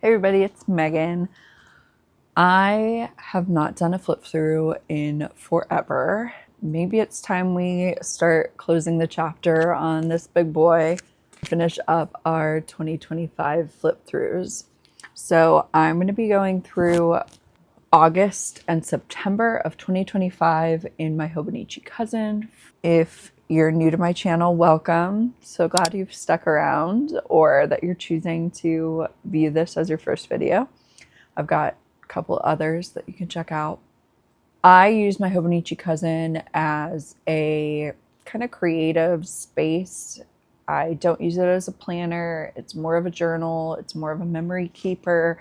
Hey everybody, it's Megan. I have not done a flip through in forever. Maybe it's time we start closing the chapter on this big boy, finish up our 2025 flip throughs. So I'm going to be going through August and September of 2025 in my Hobonichi cousin. If you're new to my channel, welcome. So glad you've stuck around or that you're choosing to view this as your first video. I've got a couple others that you can check out. I use my Hobonichi cousin as a kind of creative space. I don't use it as a planner. It's more of a journal. It's more of a memory keeper.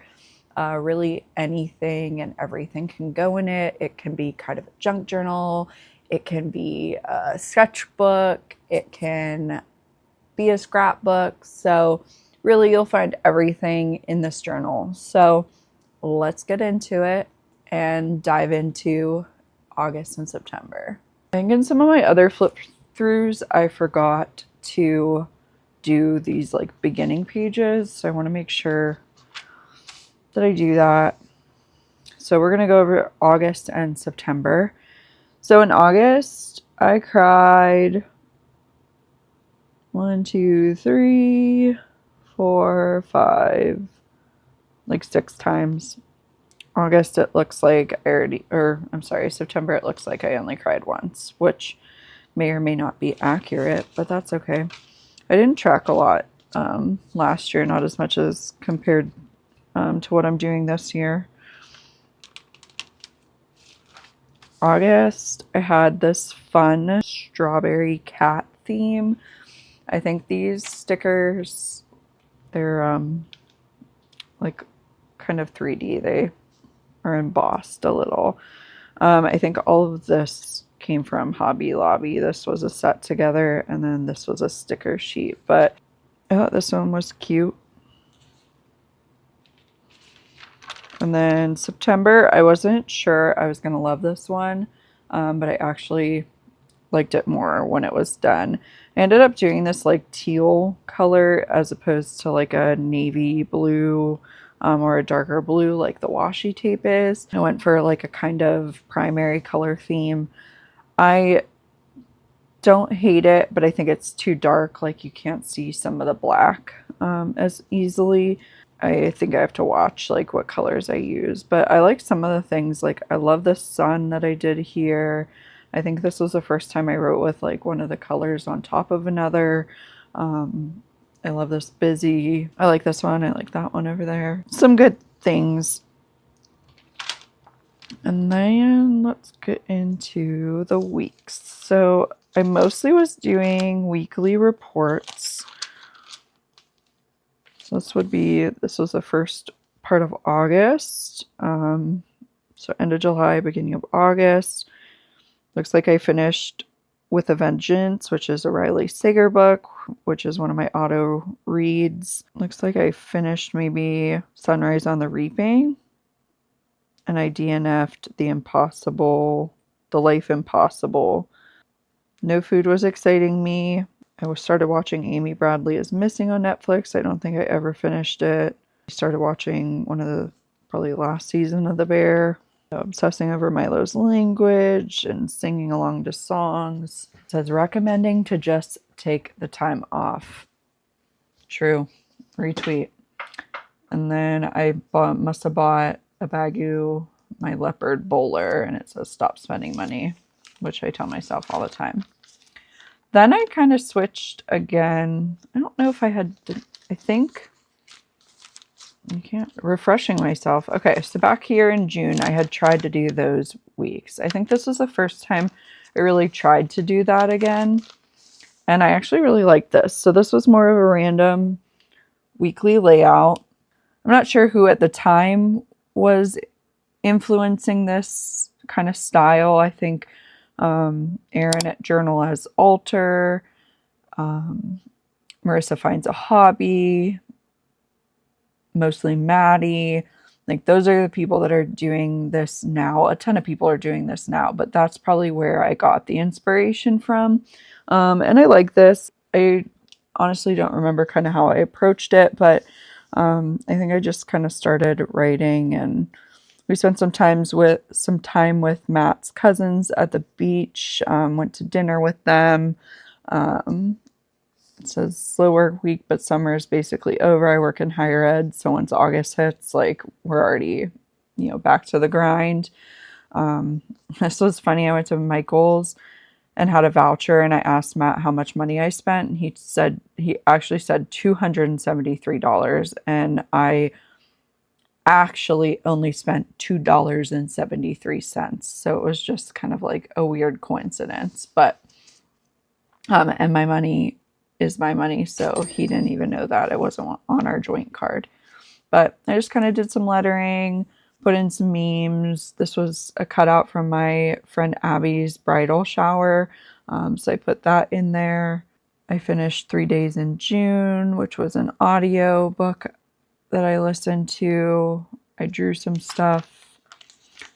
Really anything and everything can go in it. It can be kind of a junk journal. It can be a sketchbook. It can be a scrapbook. So really you'll find everything in this journal. So let's get into it and dive into August and September. I think in some of my other flip throughs, I forgot to do these like beginning pages. So I want to make sure that I do that. So we're going to go over August and September. So in August, I cried 1, 2, 3, 4, 5, like 6 times. August, it looks like September, it looks like I only cried once, which may or may not be accurate, but that's okay. I didn't track a lot last year, not as much as compared to what I'm doing this year. August, I had this fun strawberry cat theme. I think these stickers, they're like kind of 3D. They are embossed a little. I think all of this came from Hobby Lobby. This was a set together, and then this was a sticker sheet. But I thought this one was cute. And then September, I wasn't sure I was going to love this one, but I actually liked it more when it was done. I ended up doing this like teal color as opposed to like a navy blue or a darker blue like the washi tape is. I went for like a kind of primary color theme. I don't hate it, but I think it's too dark. Like you can't see some of the black as easily. I think I have to watch like what colors I use, but I like some of the things. Like I love the sun that I did here. I think this was the first time I wrote with like one of the colors on top of another. I love this busy. I like this one. I like that one over there. Some good things. And then let's get into the weeks. So I mostly was doing weekly reports. So this was the first part of August. So end of July, beginning of August. Looks like I finished With a Vengeance, which is a Riley Sager book, which is one of my auto reads. Looks like I finished maybe Sunrise on the Reaping. And I DNF'd The Life Impossible. No Food was exciting me. I started watching Amy Bradley is Missing on Netflix. I don't think I ever finished it. I started watching one of the probably last season of The Bear. Obsessing over Milo's language and singing along to songs. It says recommending to just take the time off. True. Retweet. And then I must have bought a Bagu, my leopard bowler, and it says stop spending money, which I tell myself all the time. Then I kind of switched again. I don't know if I think I can't, refreshing myself. Okay, so back here in June, I had tried to do those weeks. I think this was the first time I really tried to do that again. And I actually really liked this. So this was more of a random weekly layout. I'm not sure who at the time was influencing this kind of style. I think Erin at Journal as Alter, Marissa Finds a Hobby, mostly Maddie. Like those are the people that are doing this now. A ton of people are doing this now, but that's probably where I got the inspiration from. And I like this. I honestly don't remember kind of how I approached it, but I think I just kind of started writing, and we spent some time with Matt's cousins at the beach. Went to dinner with them. Um, it says slow work week, but summer is basically over. I work in higher ed, so once August hits, like we're already, back to the grind. Um, this was funny. I went to Michael's and had a voucher, and I asked Matt how much money I spent, and he actually said $273, and I actually only spent $2.73. So it was just kind of like a weird coincidence. But and my money is my money, so he didn't even know that it wasn't on our joint card. But I just kind of did some lettering, put in some memes. This was a cutout from my friend Abby's bridal shower, so I put that in there. I finished 3 Days in June, which was an audio book that I listened to. I drew some stuff.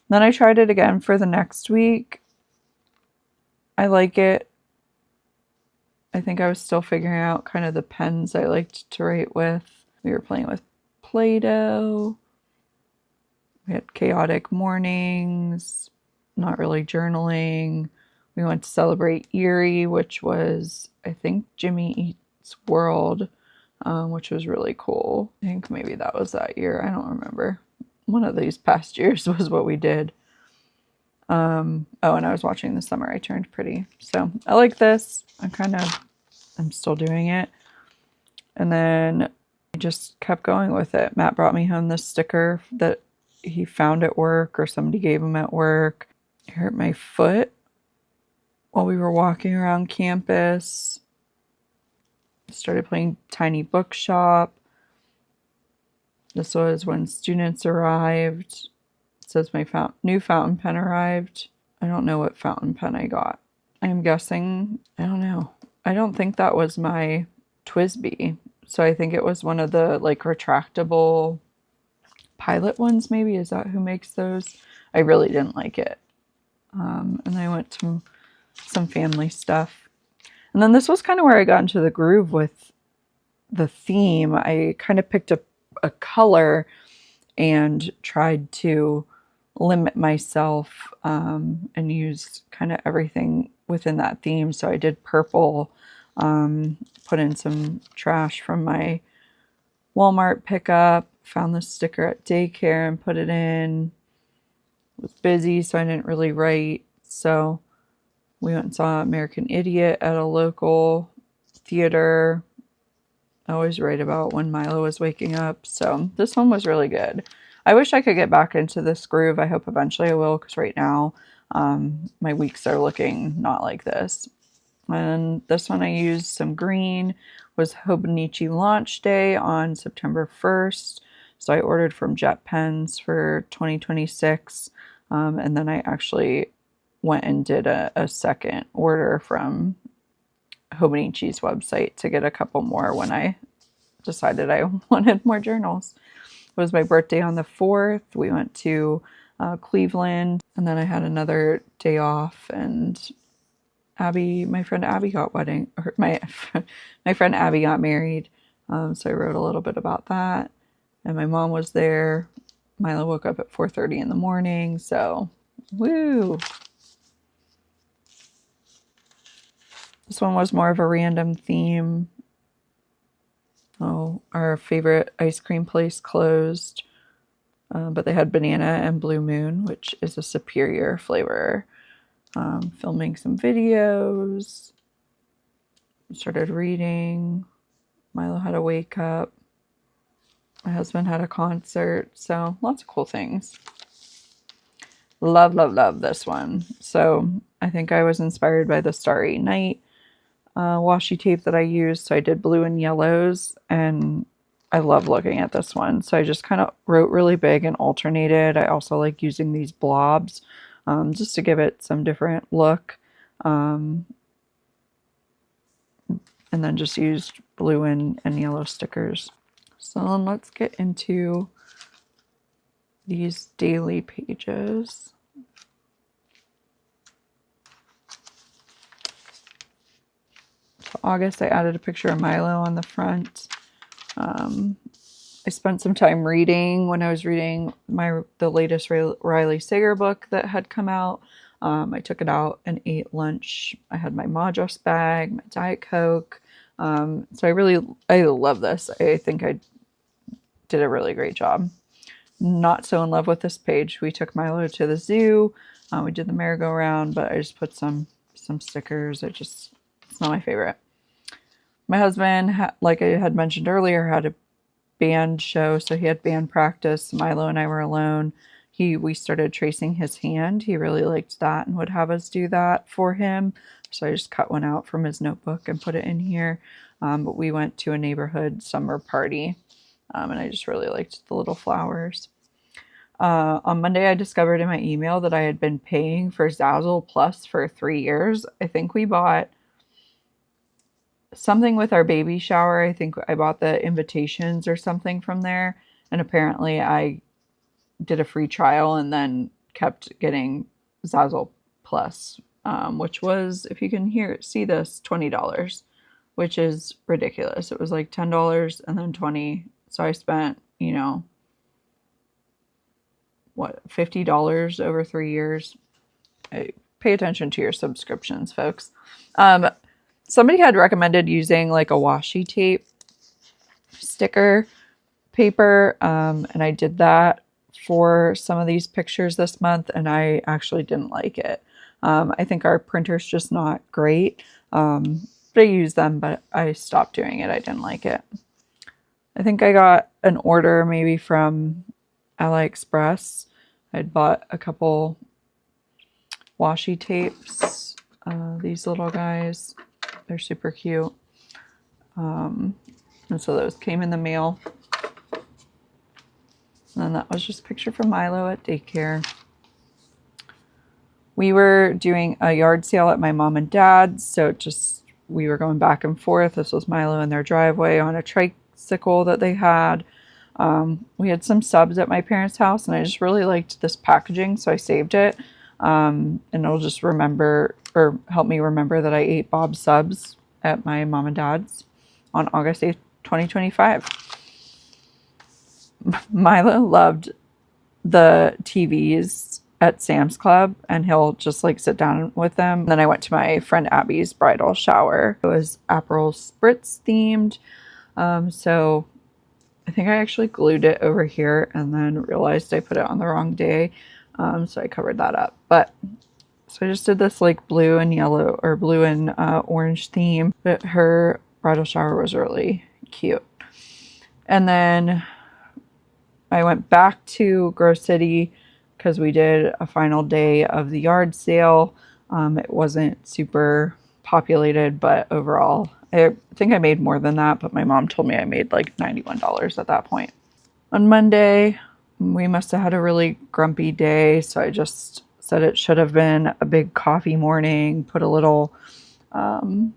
Then I tried it again for the next week. I like it. I think I was still figuring out kind of the pens I liked to write with. We were playing with Play-Doh. We had chaotic mornings, not really journaling. We went to celebrate Erie, which was, I think, Jimmy Eats World, which was really cool. I think maybe that was that year. I don't remember. One of these past years was what we did. Oh, and I was watching The Summer I Turned Pretty. So I like this. I'm still doing it. And then I just kept going with it. Matt brought me home this sticker that he found at work, or somebody gave him at work. It hurt my foot while we were walking around campus. Started playing Tiny Bookshop. This was when students arrived. It says my new fountain pen arrived. I don't know what fountain pen I got. I'm guessing, I don't know. I don't think that was my Twisby. So I think it was one of the like retractable Pilot ones, maybe. Is that who makes those? I really didn't like it. And I went to some family stuff. And then this was kind of where I got into the groove with the theme. I kind of picked a color and tried to limit myself and use kind of everything within that theme. So I did purple, put in some trash from my Walmart pickup, found the sticker at daycare and put it in. It was busy, so I didn't really write. So we went and saw American Idiot at a local theater. I always write about when Milo was waking up. So this one was really good. I wish I could get back into this groove. I hope eventually I will, because right now my weeks are looking not like this. And this one I used some green. Was Hobonichi launch day on September 1st. So I ordered from Jet Pens for 2026. And then I actually went and did a second order from Hobonichi's website to get a couple more when I decided I wanted more journals. It was my birthday on the 4th. We went to Cleveland, and then I had another day off, and my friend Abby got my friend Abby got married. So I wrote a little bit about that. And my mom was there. Milo woke up at 4:30 in the morning. So, woo. This one was more of a random theme. Oh, our favorite ice cream place closed. But they had banana and blue moon, which is a superior flavor. Filming some videos. Started reading. Milo had a wake up. My husband had a concert. So lots of cool things. Love, love, love this one. So I think I was inspired by the Starry Night washi tape that I used. So I did blue and yellows, and I love looking at this one. So I just kind of wrote really big and alternated. I also like using these blobs just to give it some different look. And then just used blue and yellow stickers. So then let's get into these daily pages. So August, I added a picture of Milo on the front. I I spent some time reading when I was reading the latest Riley Sager book that had come out. I took it out and ate lunch. I had my Madras bag, my Diet Coke. So I love this. I think I did a really great job. Not so in love with this page. We took Milo to the zoo. We did the merry-go-round, but I just put some stickers. It's not my favorite. My husband, like I had mentioned earlier, had a band show, so he had band practice. Milo and I were alone. We started tracing his hand. He really liked that and would have us do that for him. So I just cut one out from his notebook and put it in here. But we went to a neighborhood summer party, and I just really liked the little flowers. On Monday, I discovered in my email that I had been paying for Zazzle Plus for 3 years. I think we bought something with our baby shower. I think I bought the invitations or something from there. And apparently I did a free trial and then kept getting Zazzle Plus, which was, if you can see this, $20, which is ridiculous. It was like $10 and then $20. So I spent, $50 over 3 years. Pay attention to your subscriptions, folks. Somebody had recommended using like a washi tape sticker paper, and I did that for some of these pictures this month, and I actually didn't like it. I think our printer's just not great, but I use them, but I stopped doing it. I didn't like it. I think I got an order maybe from AliExpress. I'd bought a couple washi tapes, these little guys. They're super cute. And so those came in the mail. And then that was just a picture from Milo at daycare. We were doing a yard sale at my mom and dad's, so we were going back and forth. This was Milo in their driveway on a tricycle that they had. We had some subs at my parents' house, and I just really liked this packaging, so I saved it. And it'll just help me remember that I ate Bob's subs at my mom and dad's on August 8th, 2025. Milo loved the TVs at Sam's Club, and he'll just like sit down with them. And then I went to my friend Abby's bridal shower. It was Aperol Spritz themed. So I think I actually glued it over here and then realized I put it on the wrong day. So I covered that up. So I just did this like blue and yellow or blue and orange theme. But her bridal shower was really cute. And then I went back to Grove City because we did a final day of the yard sale. It wasn't super populated, but overall, I think I made more than that, but my mom told me I made like $91 at that point. On Monday, we must have had a really grumpy day, so I just said it should have been a big coffee morning, put a little mirror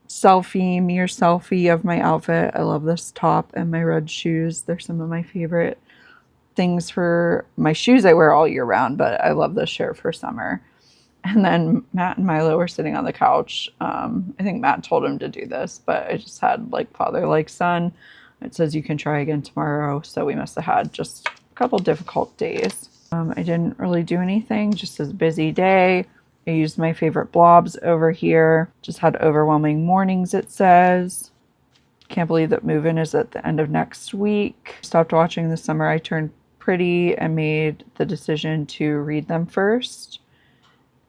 selfie of my outfit. I love this top and my red shoes. They're some of my favorite things for my shoes I wear all year round, but I love this shirt for summer. And then Matt and Milo were sitting on the couch. I think Matt told him to do this, but I just had like father like son. It says you can try again tomorrow. So we must have had just a couple difficult days. I didn't really do anything, just a busy day. I used my favorite blobs over here. Just had overwhelming mornings, it says. Can't believe that move-in is at the end of next week. Stopped watching The Summer I Turned Pretty and made the decision to read them first.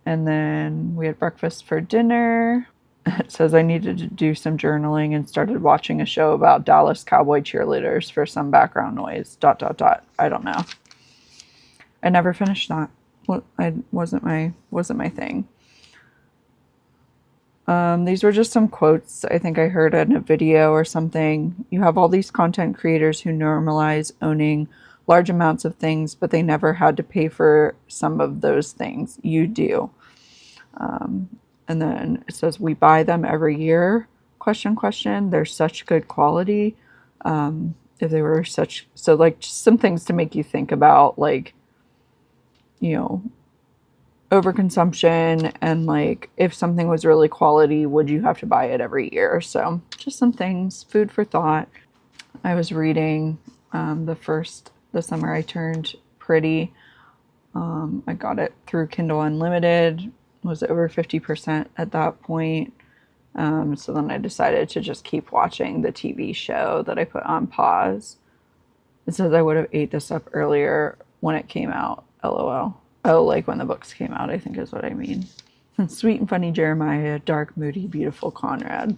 And then we had breakfast for dinner. It says I needed to do some journaling and started watching a show about Dallas Cowboy cheerleaders for some background noise. ... I don't know. I never finished that. Wasn't my thing. These were just some quotes I think I heard in a video or something. You have all these content creators who normalize owning large amounts of things, but they never had to pay for some of those things. You do. And then it says, we buy them every year, ? They're such good quality. If they were so like just some things to make you think about, like, overconsumption and like if something was really quality, would you have to buy it every year? So just some things, food for thought. I was reading the summer I turned pretty. I got it through Kindle Unlimited, was over 50% at that point. So then I decided to just keep watching the TV show that I put on pause. It says I would have ate this up earlier when it came out, LOL. Oh, like when the books came out, I think is what I mean. Sweet and funny Jeremiah, dark, moody, beautiful Conrad.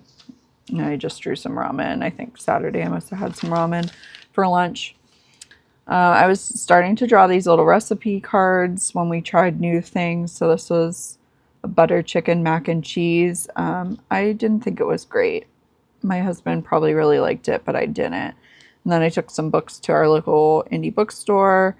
And I just drew some ramen. I think Saturday I must have had some ramen for lunch. I was starting to draw these little recipe cards when we tried new things. So this was a butter chicken mac and cheese. I didn't think it was great. My husband probably really liked it, but I didn't. And then I took some books to our local indie bookstore.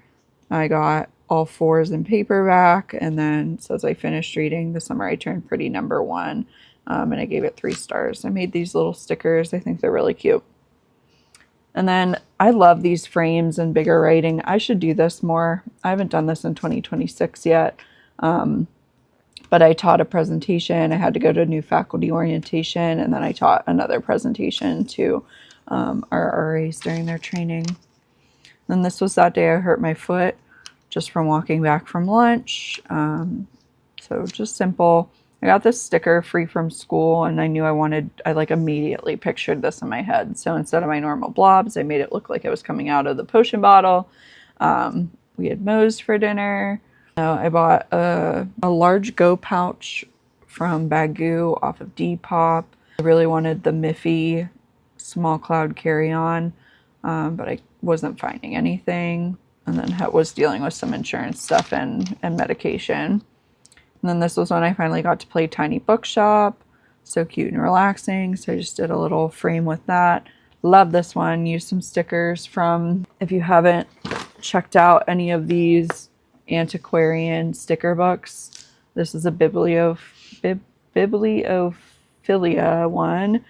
I got all fours in paperback, and then says I finished reading The Summer I Turned Pretty #1, and I gave it 3 stars. I made these little stickers. I think they're really cute. And then I love these frames and bigger writing. I should do this more. I haven't done this in 2026 yet, but I taught a presentation. I had to go to a new faculty orientation, and then I taught another presentation to our RAs during their training. Then this was that day I hurt my foot just from walking back from lunch. So just simple. I got this sticker free from school, and I knew I like immediately pictured this in my head. So instead of my normal blobs, I made it look like it was coming out of the potion bottle. We had Moe's for dinner. I bought a large Go pouch from Bagoo off of Depop. I really wanted the Miffy small cloud carry-on, but I wasn't finding anything. And then was dealing with some insurance stuff and medication. And then this was when I finally got to play Tiny Bookshop. So cute and relaxing. So I just did a little frame with that. Love this one. Used some stickers from, if you haven't checked out any of these antiquarian sticker books, this is a bibliophilia one.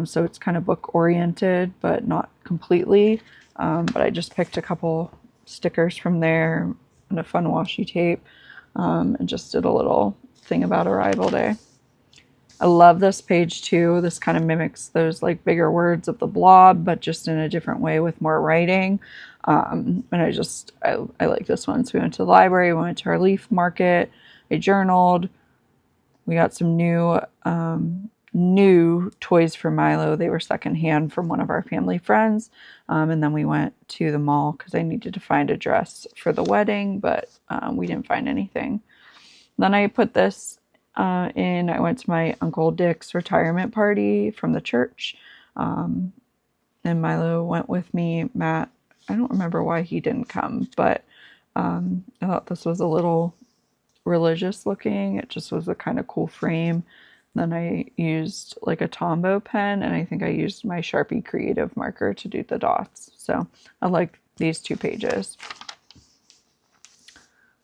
So it's kind of book oriented, but not completely. But I just picked a couple stickers from there and a fun washi tape, and just did a little thing about Arrival Day. I love this page too. This kind of mimics those like bigger words of the blob, but just in a different way with more writing. And I like this one. So we went to the library, we went to our leaf market, I journaled. We got some new toys for Milo. They were secondhand from one of our family friends. And then we went to the mall because I needed to find a dress for the wedding, but we didn't find anything. Then I put this in. I went to my Uncle Dick's retirement party from the church. And Milo went with me. Matt, I don't remember why he didn't come, but I thought this was a little religious looking. It just was a kind of cool frame. Then I used like a Tombow pen, and I think I used my Sharpie Creative marker to do the dots. So I like these 2 pages.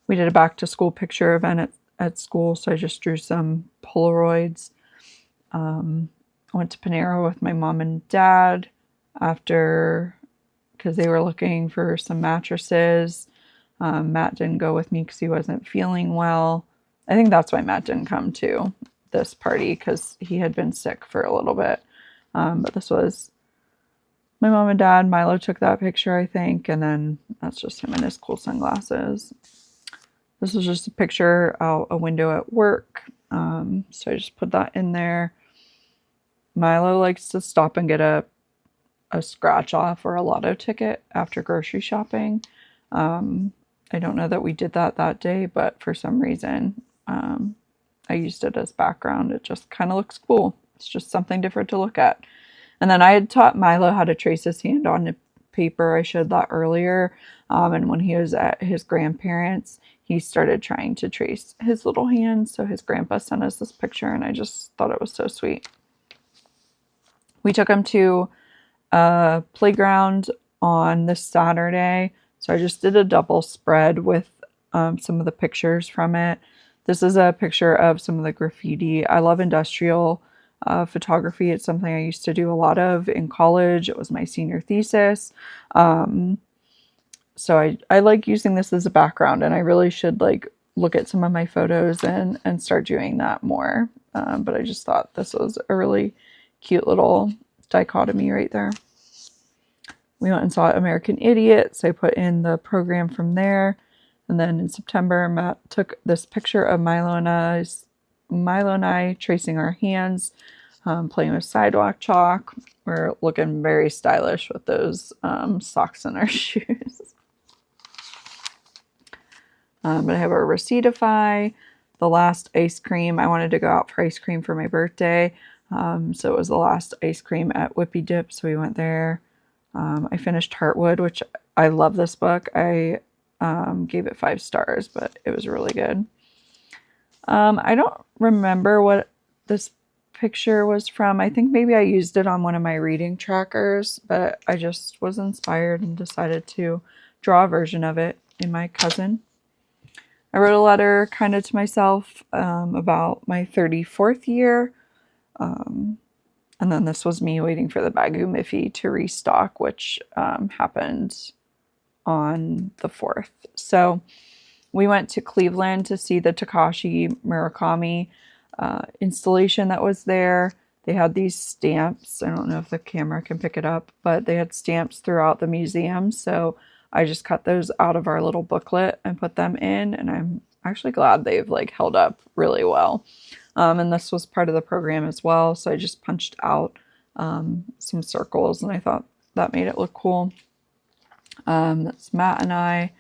We did a back to school picture event at school, so I just drew some Polaroids. I went to Panera with my mom and dad because they were looking for some mattresses. Matt didn't go with me because he wasn't feeling well. I think that's why Matt didn't come to this party, because he had been sick for a little bit. But this was my mom and dad. Milo took that picture, I think, and then that's just him in his cool sunglasses. This was just a picture out a window at work, so I just put that in there. Milo likes to stop and get a scratch off or a lotto ticket after grocery shopping. I don't know that we did that day, but for some reason I used it as background. It just kind of looks cool. It's just something different to look at. And then I had taught Milo how to trace his hand on the paper. I showed that earlier. And when he was at his grandparents', he started trying to trace his little hand. So his grandpa sent us this picture, and I just thought it was so sweet. We took him to a playground on this Saturday. So I just did a double spread with some of the pictures from it. This is a picture of some of the graffiti. I love industrial photography. It's something I used to do a lot of in college. It was my senior thesis. So I like using this as a background, and I really should like look at some of my photos and start doing that more. But I just thought this was a really cute little dichotomy right there. we went and saw American Idiot, so I put in the program from there. And then in September, Matt took this picture of Milo and I tracing our hands, playing with sidewalk chalk. We're looking very stylish with those socks in our shoes. But I have our Receiptify, the last ice cream. I wanted to go out for ice cream for my birthday. So it was the last ice cream at Whippy Dip, so we went there. I finished Heartwood, which I love this book. I gave it 5 stars, but it was really good. I don't remember what this picture was from. I think maybe I used it on one of my reading trackers, but I just was inspired and decided to draw a version of it in my cousin. I wrote a letter kind of to myself about my 34th year. And then this was me waiting for the Baggu Miffy to restock, which happened on the 4th. So we went to Cleveland to see the Takashi Murakami installation that was there. They had these stamps. I don't know if the camera can pick it up, but they had stamps throughout the museum. So I just cut those out of our little booklet and put them in. And I'm actually glad they've like held up really well. And this was part of the program as well. So I just punched out some circles and I thought that made it look cool. That's Matt and I.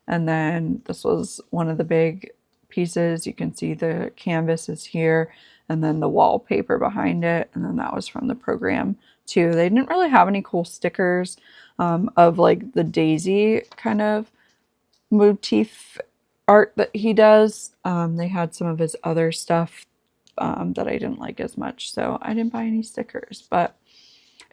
And then this was one of the big pieces. You can see the canvas is here and then the wallpaper behind it. And then that was from the program too. They didn't really have any cool stickers of like the daisy kind of motif art that he does. They had some of his other stuff that I didn't like as much. So I didn't buy any stickers, but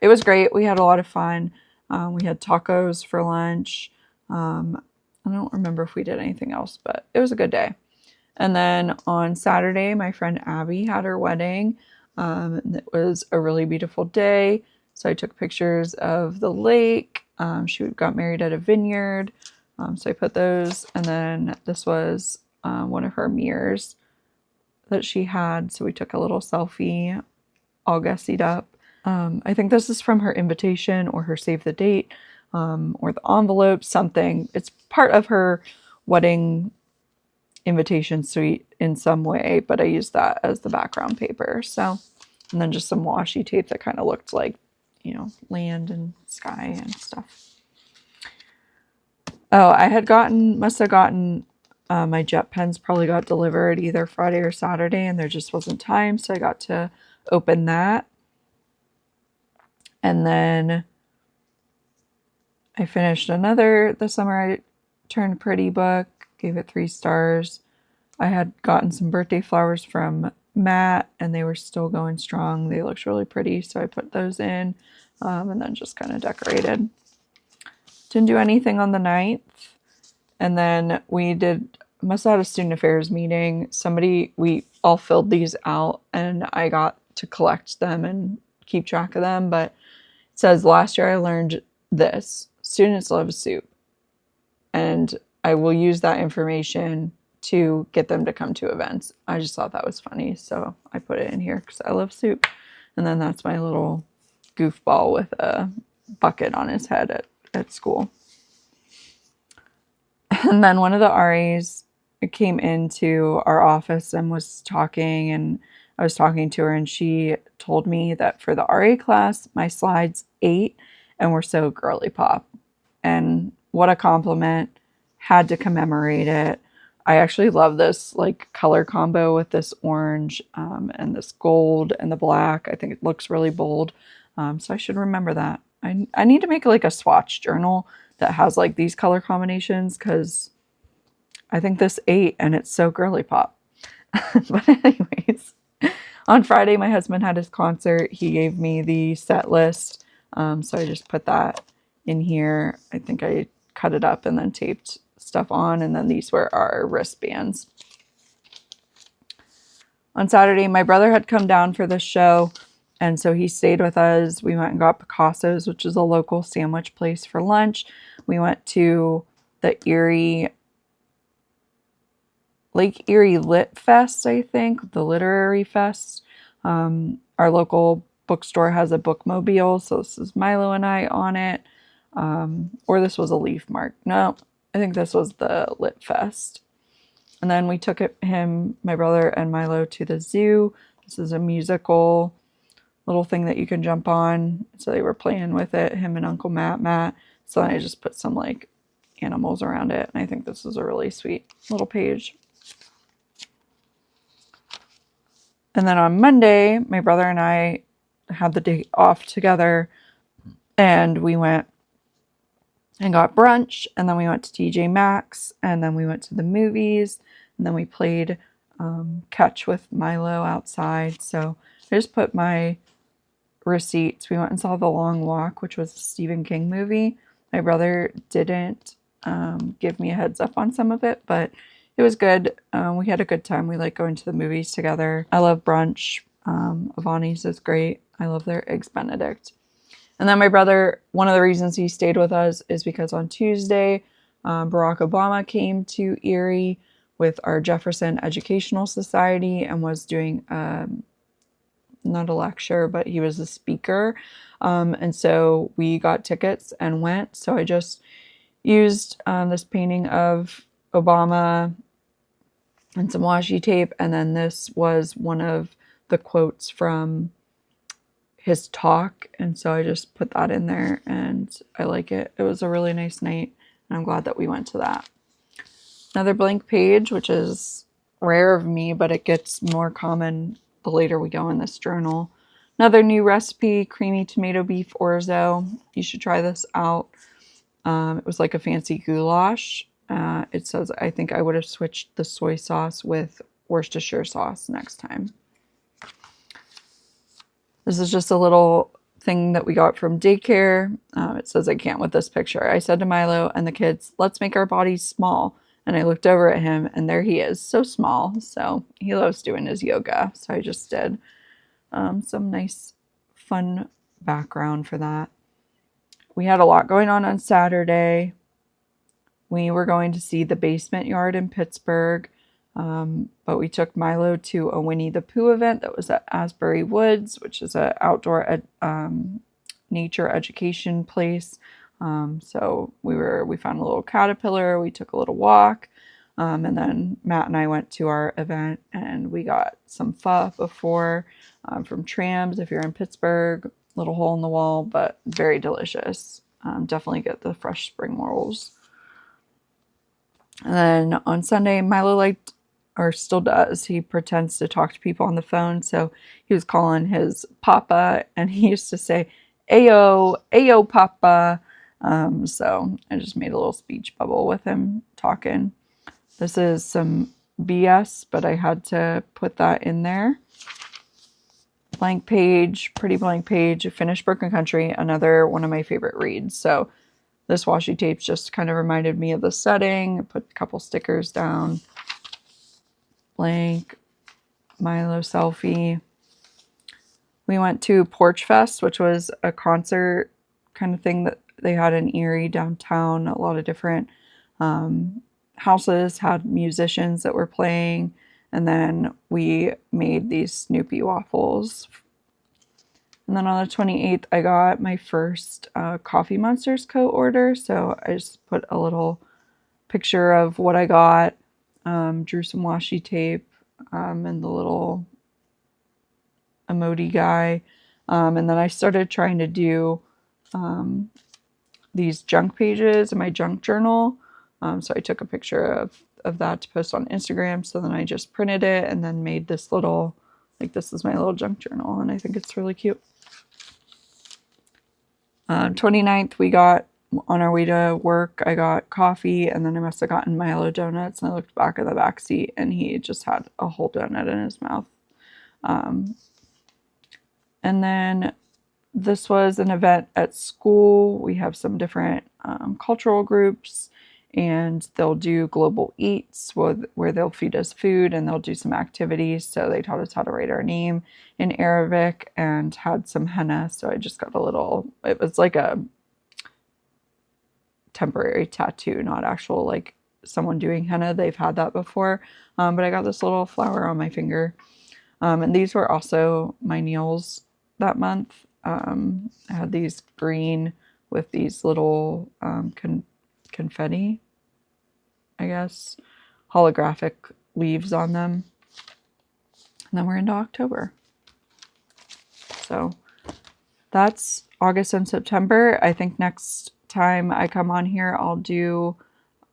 it was great. We had a lot of fun. We had tacos for lunch. I don't remember if we did anything else, but it was a good day. And then on Saturday, my friend Abby had her wedding. And it was a really beautiful day. So I took pictures of the lake. She got married at a vineyard. So I put those. And then this was one of her mirrors that she had. So we took a little selfie, all gussied up. I think this is from her invitation or her save the date or the envelope, something. It's part of her wedding invitation suite in some way, but I used that as the background paper. So, and then just some washi tape that kind of looked like, you know, land and sky and stuff. Oh, must have gotten my jet pens probably got delivered either Friday or Saturday and there just wasn't time. So I got to open that. And then I finished another The Summer I Turned Pretty book, gave it 3 stars. I had gotten some birthday flowers from Matt and they were still going strong. They looked really pretty, so I put those in and then just kind of decorated. Didn't do anything on the 9th. And then must have had a student affairs meeting. We all filled these out and I got to collect them and keep track of them. But it says, last year I learned this: students love soup. And I will use that information to get them to come to events. I just thought that was funny. So I put it in here because I love soup. And then that's my little goofball with a bucket on his head at school. And then one of the RAs came into our office and was talking, and I was talking to her, and she told me that for the RA class, my slides ate and were so girly pop. And what a compliment. Had to commemorate it. I actually love this like color combo with this orange and this gold and the black. I think it looks really bold. So I should remember that. I need to make like a swatch journal that has like these color combinations because I think this ate and it's so girly pop. But anyways, on Friday, my husband had his concert. He gave me the set list. So I just put that in here. I think I cut it up and then taped stuff on. And then these were our wristbands. On Saturday, my brother had come down for the show. And so he stayed with us. We went and got Picasso's, which is a local sandwich place, for lunch. We went to the Lake Erie Lit Fest, I think, the Literary Fest. Our local bookstore has a bookmobile, so this is Milo and I on it. Or this was a leaf mark. No, I think this was the Lit Fest. And then we took him, my brother, and Milo to the zoo. This is a musical little thing that you can jump on. So they were playing with it, him and Uncle Matt. So I just put some like animals around it. And I think this is a really sweet little page. And then on Monday, my brother and I had the day off together. And we went and got brunch. And then we went to TJ Maxx. And then we went to the movies. And then we played catch with Milo outside. So I just put my receipts. We went and saw The Long Walk, which was a Stephen King movie. My brother didn't give me a heads up on some of it, but it was good. We had a good time. We like going to the movies together. I love brunch. Avani's is great. I love their Eggs Benedict. And then my brother, one of the reasons he stayed with us is because on Tuesday, Barack Obama came to Erie with our Jefferson Educational Society and was doing not a lecture, but he was a speaker. And so we got tickets and went. So I just used this painting of Obama and some washi tape. And then this was one of the quotes from his talk. And so I just put that in there and I like it. It was a really nice night. And I'm glad that we went to that. Another blank page, which is rare of me, but it gets more common the later we go in this journal. Another new recipe, creamy tomato beef orzo. You should try this out. It was like a fancy goulash. It says, I think I would have switched the soy sauce with Worcestershire sauce next time. This is just a little thing that we got from daycare. It says, I can't with this picture. I said to Milo and the kids, let's make our bodies small. And I looked over at him and there he is, so small. So he loves doing his yoga. So I just did some nice fun background for that. We had a lot going on Saturday. We were going to see the Basement Yard in Pittsburgh. But we took Milo to a Winnie the Pooh event that was at Asbury Woods, which is an outdoor nature education place. So we found a little caterpillar, we took a little walk, and then Matt and I went to our event and we got some pho before from Trams if you're in Pittsburgh. Little hole in the wall, but very delicious. Definitely get the fresh spring rolls. And then on Sunday, Milo liked, or still does, he pretends to talk to people on the phone. So he was calling his papa and he used to say, Ayo, Ayo, papa. So I just made a little speech bubble with him talking. This is some BS, but I had to put that in there. Blank page, pretty blank page, finished Broken Country, another one of my favorite reads. So this washi tape just kind of reminded me of the setting. I put a couple stickers down. Blank, Milo selfie. We went to Porch Fest, which was a concert kind of thing that they had in Erie downtown. A lot of different houses had musicians that were playing. And then we made these Snoopy waffles. And then on the 28th, I got my first Coffee Monsters co-order. So I just put a little picture of what I got, drew some washi tape, and the little emoji guy. And then I started trying to do these junk pages in my junk journal. So I took a picture of that to post on Instagram. So then I just printed it and then made this little, like this is my little junk journal. And I think it's really cute. 29th, we got, on our way to work, I got coffee and then I must have gotten Milo donuts. And I looked back in the back seat and he just had a whole donut in his mouth. And then this was an event at school. We have some different cultural groups. And they'll do global eats where they'll feed us food and they'll do some activities. So they taught us how to write our name in Arabic and had some henna. So I just got a little, it was like a temporary tattoo, not actual like someone doing henna. They've had that before. But I got this little flower on my finger. And these were also my nails that month. I had these green with these little confetti, I guess, holographic leaves on them. And then we're into October. So that's August and September. I think next time I come on here, I'll do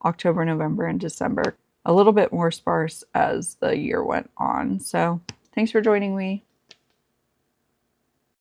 October, November, and December. A little bit more sparse as the year went on. So thanks for joining me.